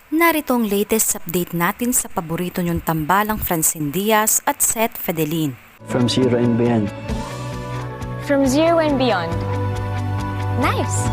Narito ang latest update natin sa paborito niyong tambalang Francine Diaz at Seth Fedelin. From Zero and Beyond. From Zero and Beyond. Nice!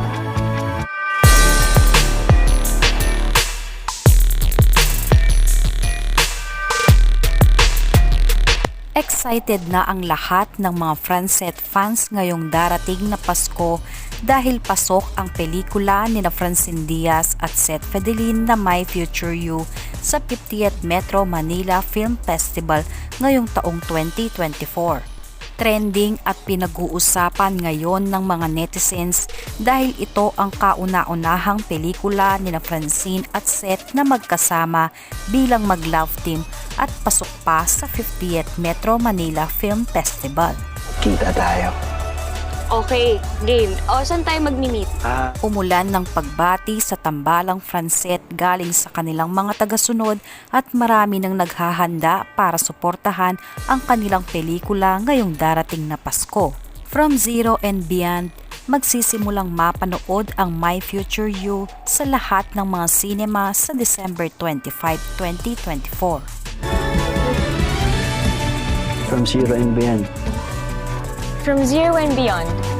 Excited na ang lahat ng mga Francette fans ngayong darating na Pasko dahil pasok ang pelikula ni Francine Diaz at Seth Fedelin na My Future You sa 50th Metro Manila Film Festival ngayong taong 2024. Trending at pinag-uusapan ngayon ng mga netizens dahil ito ang kauna-unahang pelikula ni Francine at Seth na magkasama bilang mag-love team at pasok pa sa 50th Metro Manila Film Festival. Kita tayo. Okay, game. O, saan tayo mag-meet? Umulan ng pagbati sa tambalang Francette galing sa kanilang mga tagasunod at marami nang naghahanda para suportahan ang kanilang pelikula ngayong darating na Pasko. From Zero and Beyond, magsisimulang mapanood ang My Future You sa lahat ng mga cinema sa December 25, 2024. From Zero and Beyond. From Zero and Beyond.